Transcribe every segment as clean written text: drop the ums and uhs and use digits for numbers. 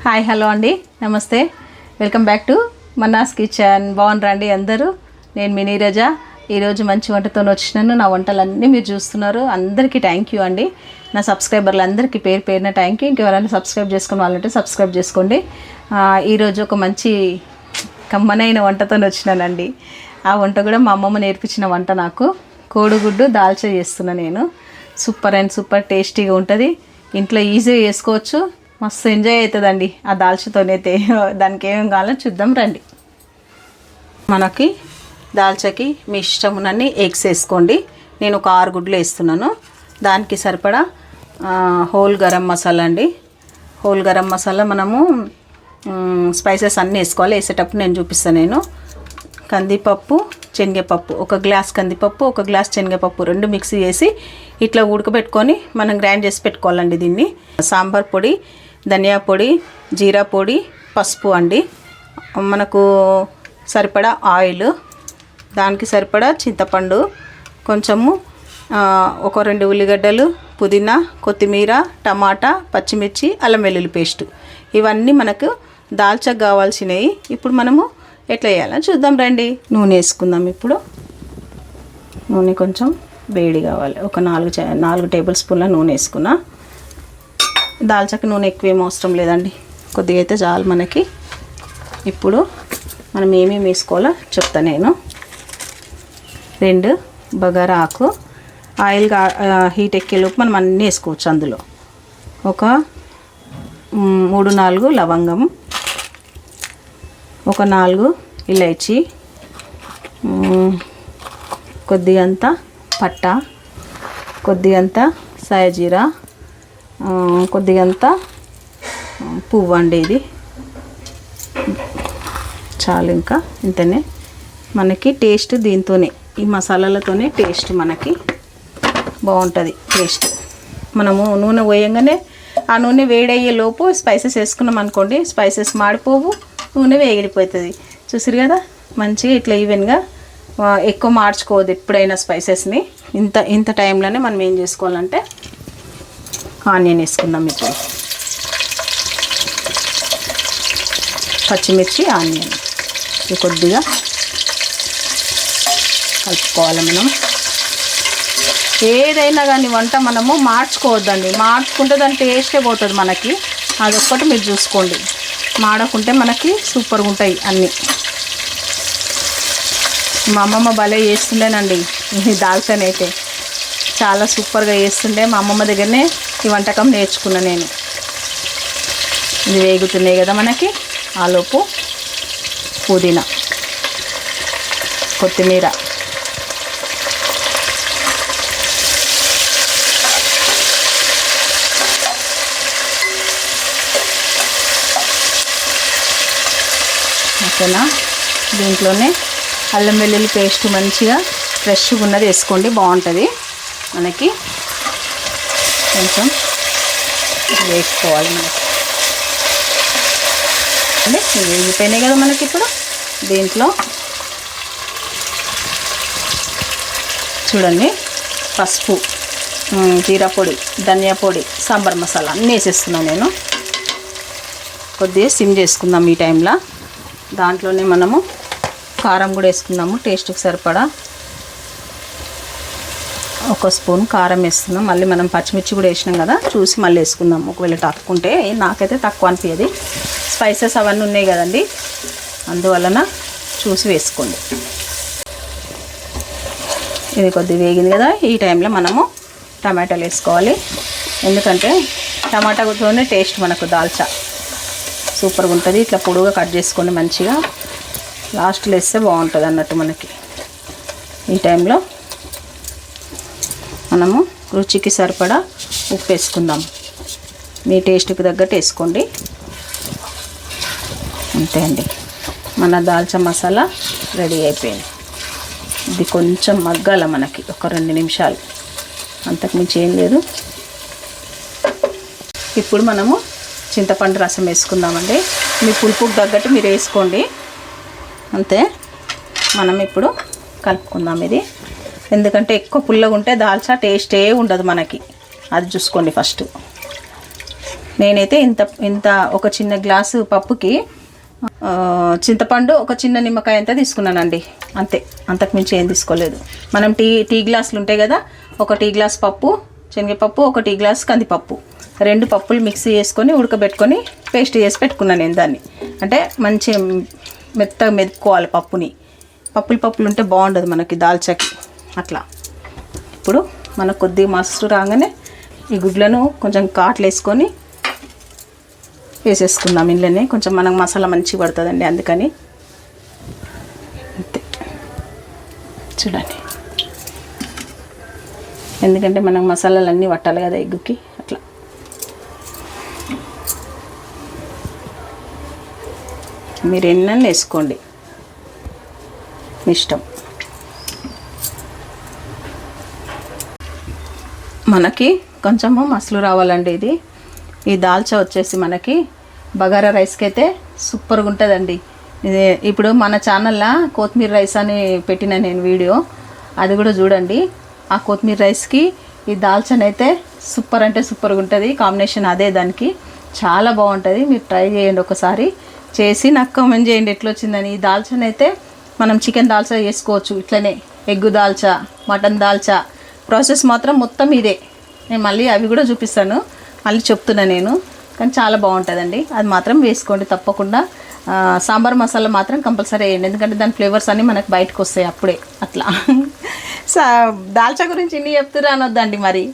Hi hello అండి, నమస్తే. Welcome back to Manna's kitchen. బాగున్నారండి అందరూ? నేను మీ నీరజ. ఈరోజు మంచి వంటతో వచ్చినాను. నా వంటలన్నీ మీరు చూస్తున్నారు. అందరికీ థ్యాంక్ యూ అండి. నా సబ్స్క్రైబర్లు అందరికీ పేరు పేరున థ్యాంక్ యూ. ఇంకెవరైనా సబ్స్క్రైబ్ చేసుకుని వాళ్ళంటే సబ్స్క్రైబ్ చేసుకోండి. ఈరోజు ఒక మంచి కమ్మనైన వంటతో వచ్చినానండి. ఆ వంట కూడా మా అమ్మమ్మ నేర్పించిన వంట. నాకు కోడిగుడ్డు దాల్చా చేస్తున్నా నేను. సూపర్ అండ్ సూపర్ టేస్టీగా ఉంటుంది. ఇంట్లో ఈజీగా చేసుకోవచ్చు. మస్తు ఎంజాయ్ అవుతుందండి ఆ దాల్చతోనైతే. దానికి ఏమేమి కావాలో చూద్దాం రండి. మనకి దాల్చాకి మీ ఇష్టమునన్ని ఎగ్స్ వేసుకోండి. నేను ఒక 6 గుడ్లు వేస్తున్నాను. దానికి సరిపడా హోల్ గరం మసాలా అండి. హోల్ గరం మసాలా మనము స్పైసెస్ అన్నీ వేసుకోవాలి. వేసేటప్పుడు నేను చూపిస్తాను. నేను కందిపప్పు, శనగపప్పు, 1 గ్లాస్ కందిపప్పు, 1 గ్లాస్ శనగపప్పు 2 మిక్సీ చేసి ఇట్లా ఉడకబెట్టుకొని మనం గ్రైండ్ చేసి పెట్టుకోవాలండి. దీన్ని సాంబార్ పొడి, ధనియా పొడి, జీరా పొడి, పసుపు అండి. మనకు సరిపడా ఆయిల్, దానికి సరిపడా చింతపండు, కొంచెము ఒక 2 ఉల్లిగడ్డలు, పుదీనా, కొత్తిమీర, టమాటా, పచ్చిమిర్చి, అల్లం వెల్లుల్లి పేస్టు. ఇవన్నీ మనకు దాల్చాకు కావాల్సినవి. ఇప్పుడు మనము ఎట్లా వేయాలని చూద్దాం రండి. నూనె వేసుకుందాం. ఇప్పుడు నూనె కొంచెం వేడి కావాలి. ఒక 4 టేబుల్ స్పూన్ల నూనె వేసుకున్నా. దాల్చాకి నూనె ఎక్కువ ఏం అవసరం లేదండి, కొద్దిగా అయితే చాలు మనకి. ఇప్పుడు మనం ఏమేమి వేసుకోవాలో చెప్తా నేను. 2 బగారా ఆకు. ఆయిల్ హీట్ ఎక్కేలోపు మనం అన్నీ వేసుకోవచ్చు అందులో. ఒక 3-4 లవంగం, ఒక 4 ఇలైచి, కొద్దిగంత పట్ట, కొద్దిగంత సాయజీరా, కొద్దిగంత పువ్వు అండి. ఇది చాలు, ఇంకా ఇంతనే. మనకి టేస్ట్ దీంతోనే, ఈ మసాలాలతోనే టేస్ట్ మనకి బాగుంటుంది. టేస్ట్ మనము నూనె పోయంగానే ఆ నూనె వేడయ్యే లోపు స్పైసెస్ వేసుకున్నాం అనుకోండి, స్పైసెస్ మాడిపోవు, నూనె వేగిడిపోతుంది. చూసిరు కదా, మంచిగా ఇట్లా ఈవెన్గా. ఎక్కువ మార్చుకోవద్దు ఎప్పుడైనా స్పైసెస్ని. ఇంత టైంలోనే మనం ఏం చేసుకోవాలంటే ఆనియన్ వేసుకుందాం. ఇప్పుడు పచ్చిమిర్చి, ఆనియన్ కొద్దిగా కలుపుకోవాలి మనం. ఏదైనా కానీ వంట మనము మార్చుకోవద్దండి. మార్చుకుంటే దాని టేస్టే పోతుంది మనకి. అదొక్కటి మీరు చూసుకోండి. మాడకుంటే మనకి సూపర్గా ఉంటాయి అన్నీ. మా అమ్మమ్మ భలే చేస్తుండేనండి ఈ దాల్చానైతే. చాలా సూపర్గా చేస్తుండే. మా అమ్మమ్మ దగ్గరనే ఈ వంటకం నేర్చుకున్నా నేను. ఇది వేగుతున్నాయి కదా మనకి. ఆలోపు పుదీనా, కొత్తిమీర, ఓకేనా. దీంట్లోనే అల్లం వెల్లుల్లి పేస్ట్ మంచిగా ఫ్రెష్గా ఉన్నది వేసుకోండి, బాగుంటుంది మనకి. కొంచెం వేసుకోవాలి మనకి. అంటే వేగిపోయినాయి కదా మనకి. ఇప్పుడు దీంట్లో చూడండి, పసుపు, జీరా పొడి, ధనియా పొడి, సాంబార్ మసాలా అన్నీ వేసేస్తున్నాను నేను. కొద్దిగా సిమ్ చేసుకుందాం ఈ టైంలో. దాంట్లోనే మనము కారం కూడా వేసుకుందాము, టేస్ట్కి సరిపడా. 1 స్పూన్ కారం వేస్తున్నాం. మళ్ళీ మనం పచ్చిమిర్చి కూడా వేసినాం కదా, చూసి మళ్ళీ వేసుకుందాం. ఒకవేళ తక్కువంటే, నాకైతే తక్కువ అనిపించదు. స్పైసెస్ అవన్నీ ఉన్నాయి కదండి, అందువలన చూసి వేసుకోండి. ఇది కొద్దిగా వేగింది కదా. ఈ టైంలో మనము టమాటాలు వేసుకోవాలి. ఎందుకంటే టమాటాతోనే టేస్ట్ మనకు దాల్చా సూపర్గా ఉంటుంది. ఇట్లా పొడుగా కట్ చేసుకోండి మంచిగా. లాస్ట్లో వేస్తే బాగుంటుంది అన్నట్టు మనకి. ఈ టైంలో మనము రుచికి సరిపడా ఉప్పు వేసుకుందాం. మీ టేస్ట్కి తగ్గట్టు వేసుకోండి. అంతే అండి, మన దాల్చా మసాలా రెడీ అయిపోయింది. ఇది కొంచెం మగ్గాల మనకి, ఒక 2 నిమిషాలు, అంతకుమించి ఏం లేదు. ఇప్పుడు మనము చింతపండు రసం వేసుకుందామండి. మీ పులుపుకి తగ్గట్టు మీరు వేసుకోండి. అంతే. మనం ఇప్పుడు కలుపుకుందాం ఇది. ఎందుకంటే ఎక్కువ పుల్లగా ఉంటే దాల్చా టేస్టే ఉండదు మనకి. అది చూసుకోండి ఫస్ట్. నేనైతే ఇంత ఇంత ఒక చిన్న గ్లాసు పప్పుకి చింతపండు ఒక చిన్న నిమ్మకాయ అంతా తీసుకున్నానండి, అంతే. అంతకుమించి ఏం తీసుకోలేదు. మనం టీ గ్లాసులు ఉంటాయి కదా, ఒక టీ గ్లాస్ పప్పు శనగపప్పు, ఒక టీ గ్లాస్ కందిపప్పు, 2 పప్పులు మిక్సీ చేసుకొని ఉడకబెట్టుకొని పేస్ట్ చేసి పెట్టుకున్నాను నేను దాన్ని. అంటే మంచి మెత్తగా మెదుపుకోవాలి పప్పుని. పప్పులు ఉంటే బాగుండదు మనకి దాల్చాకి అట్లా. ఇప్పుడు మనకు కొద్దిగా మస్తు రాగానే ఈ గుడ్లను కొంచెం కాట్లు వేసుకొని వేసేసుకుందాం. ఇంట్లోనే కొంచెం మనకు మసాలా మంచిగా పడుతుందండి, అందుకని. అంతే చూడండి, ఎందుకంటే మనకు మసాలాలు అన్నీ పట్టాలి కదా ఎగ్గుకి, అట్లా. మీరు ఎన్నన్నా వేసుకోండి, ఇష్టం. మనకి కొంచెము మసలు రావాలండి. ఈ దాల్చా వచ్చేసి మనకి బగారా రైస్కి అయితే సూపర్గా ఉంటుందండి. ఇది ఇప్పుడు మన ఛానల్లో కొత్తిమీర రైస్ అని పెట్టిన నేను వీడియో, అది కూడా చూడండి. ఆ కొత్తిమీర రైస్కి ఈ దాల్చాని అయితే సూపర్ అంటే సూపర్గా ఉంటుంది. కాంబినేషన్ అదే, దానికి చాలా బాగుంటుంది. మీరు ట్రై చేయండి ఒకసారి, చేసి నాకు కామెంట్ చేయండి ఎట్లా వచ్చిందని. ఈ దాల్చాని అయితే మనం చికెన్ దాల్చా చేసుకోవచ్చు ఇట్లనే, egg dalcha, mutton dalcha. Process మాత్రం మొత్తం ఇదే. నేను మళ్ళీ అవి కూడా చూపిస్తాను, మళ్ళీ చెప్తున్నా నేను. కానీ చాలా బాగుంటుందండి, అది మాత్రం వేసుకోండి తప్పకుండా. సాంబార్ మసాలా మాత్రం కంపల్సరీ వేయండి, ఎందుకంటే దాని ఫ్లేవర్స్ అన్నీ మనకు బయటకు వస్తాయి అప్పుడే, అట్లా. దాల్చా గురించి ఇన్ని చెప్తున్నా అనొద్దండి. మరి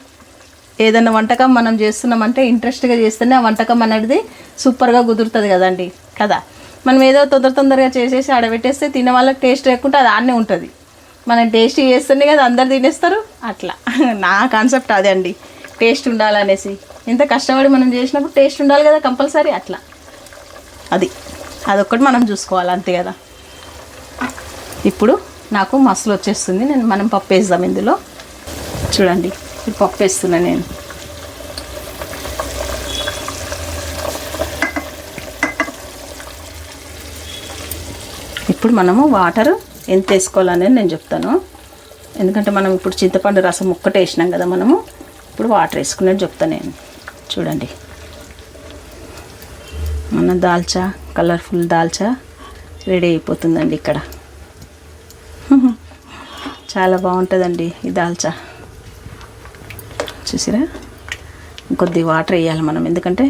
ఏదైనా వంటకం మనం చేస్తున్నామంటే ఇంట్రెస్ట్గా చేస్తేనే ఆ వంటకం అనేది సూపర్గా కుదురుతుంది కదండి, కదా. మనం ఏదో తొందరగా చేసేసి ఆడబెట్టేస్తే తినే వాళ్ళకి టేస్ట్ లేకుంటే అది ఆడనే ఉంటుంది. మనం టేస్ట్ చేస్తేనే కదా అందరు తినేస్తారు, అట్లా. నా కాన్సెప్ట్ అదే అండి, టేస్ట్ ఉండాలనేసి. ఇంత కష్టపడి మనం చేసినప్పుడు టేస్ట్ ఉండాలి కదా కంపల్సరీ, అట్లా. అదొక్కటి మనం చూసుకోవాలి, అంతే కదా. ఇప్పుడు నాకు మసాలా వచ్చేస్తుంది. మనం పప్పు వేద్దాం ఇందులో. చూడండి, ఇప్పుడు పప్పు వేస్తున్నా నేను. ఇప్పుడు మనము వాటర్ ఎంత వేసుకోవాలనేది నేను చెప్తాను, ఎందుకంటే మనం ఇప్పుడు చింతపండు రసం ఒక్కటే వేసినాం కదా మనము. ఇప్పుడు వాటర్ వేసుకునేది చెప్తాను నేను. చూడండి, మన దాల్చా, కలర్ఫుల్ దాల్చా రెడీ అయిపోతుందండి ఇక్కడ. చాలా బాగుంటుందండి ఈ దాల్చా, చూసిరా. కొద్ది వాటర్ వేయాలి మనం, ఎందుకంటే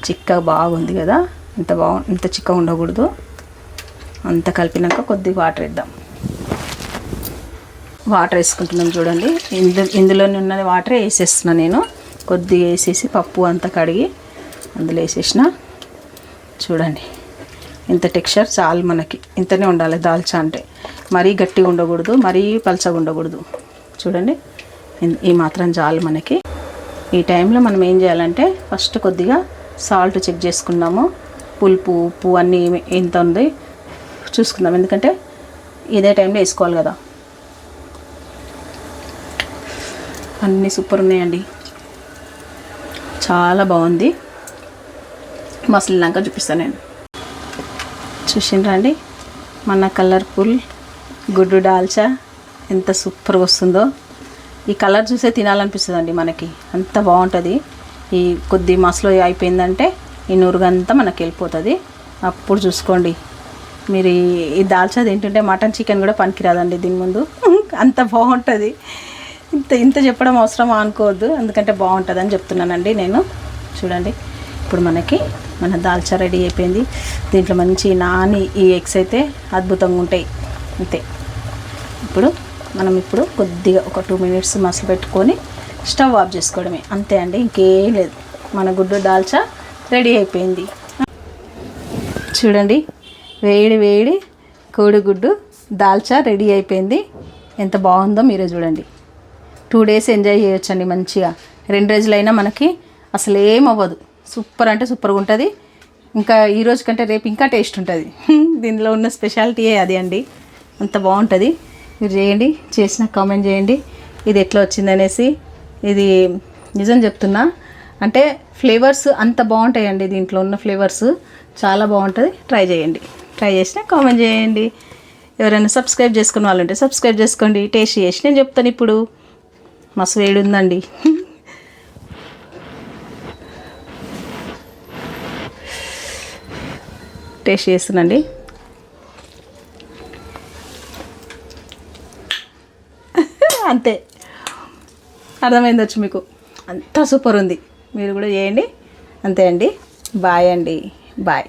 చిక్కగా బాగుంది కదా. ఇంత చిక్కగా ఉండకూడదు. అంత కలిపినాక కొద్ది వాటర్ వేద్దాం. వాటర్ వేసుకుంటున్నాం చూడండి. ఇందులోనే ఉన్న వాటరే వేసేస్తున్నా నేను. కొద్దిగా వేసేసి పప్పు అంతా కడిగి అందులో వేసేసిన. చూడండి, ఇంత టెక్స్చర్ చాలు మనకి, ఇంతనే ఉండాలి దాల్చా అంటే. మరీ గట్టిగా ఉండకూడదు, మరీ పలచగా ఉండకూడదు. చూడండి, ఈ మాత్రం చాలు మనకి. ఈ టైంలో మనం ఏం చేయాలంటే ఫస్ట్ కొద్దిగా సాల్ట్ చెక్ చేసుకున్నాము. పులుపు, ఉప్పు అన్నీ ఎంత ఉంది చూసుకుందాం, ఎందుకంటే ఇదే టైంలో వేసుకోవాలి కదా. అన్నీ సూపర్ ఉన్నాయండి, చాలా బాగుంది. మసలినాక చూపిస్తాను నేను. చూసిండ్రా అండి, మన కలర్ఫుల్ గుడ్డు దాల్చా ఎంత సూపర్గా వస్తుందో. ఈ కలర్ చూసే తినాలనిపిస్తుందండి మనకి, అంత బాగుంటుంది. ఈ కొద్ది మసలు అయిపోయిందంటే ఈ నురుగంతా మనకి వెళ్ళిపోతుంది. అప్పుడు చూసుకోండి మీరు, ఈ దాల్చా తింటుంటే మటన్ చికెన్ కూడా పనికిరాదండి దీని ముందు, అంత బాగుంటుంది. ఇంత చెప్పడం అవసరమా అనుకోవద్దు, ఎందుకంటే బాగుంటుంది అని చెప్తున్నానండి నేను. చూడండి, ఇప్పుడు మన దాల్చా రెడీ అయిపోయింది. దీంట్లో మంచి నాని ఈ ఎగ్స్ అయితే అద్భుతంగా ఉంటాయి, అంతే. ఇప్పుడు కొద్దిగా ఒక 2 minutes మసలు పెట్టుకొని స్టవ్ ఆఫ్ చేసుకోవడమే, అంతే అండి, ఇంకేం లేదు. మన గుడ్డు దాల్చా రెడీ అయిపోయింది. చూడండి, వేడి కోడిగుడ్డు దాల్చా రెడీ అయిపోయింది. ఎంత బాగుందో మీరే చూడండి. 2 days ఎంజాయ్ చేయొచ్చండి మంచిగా. 2 రోజులైనా మనకి అసలు ఏమవ్వదు. సూపర్ అంటే సూపర్గా ఉంటుంది. ఇంకా ఈరోజు కంటే రేపు ఇంకా టేస్ట్ ఉంటుంది. దీనిలో ఉన్న స్పెషాలిటీయే అది అండి, అంత బాగుంటుంది. మీరు చేయండి, చేసిన కామెంట్ చేయండి ఇది ఎట్లా వచ్చిందనేసి. ఇది నిజం చెప్తున్నా, అంటే ఫ్లేవర్స్ అంత బాగుంటాయండి, దీంట్లో ఉన్న ఫ్లేవర్స్ చాలా బాగుంటుంది. ట్రై చేయండి, ట్రై చేసినా కామెంట్ చేయండి. ఎవరైనా సబ్స్క్రైబ్ చేసుకున్న వాళ్ళు ఉంటే సబ్స్క్రైబ్ చేసుకోండి. టేస్ట్ చేసి నేను చెప్తాను. ఇప్పుడు మస్తు వేడి ఉందండి. టేస్ట్ చేస్తున్నాండి. అంతే, అర్థమైంది వచ్చి మీకు, అంతా సూపర్ ఉంది. మీరు కూడా చేయండి. అంతే అండి. బాయ్ అండి, బాయ్.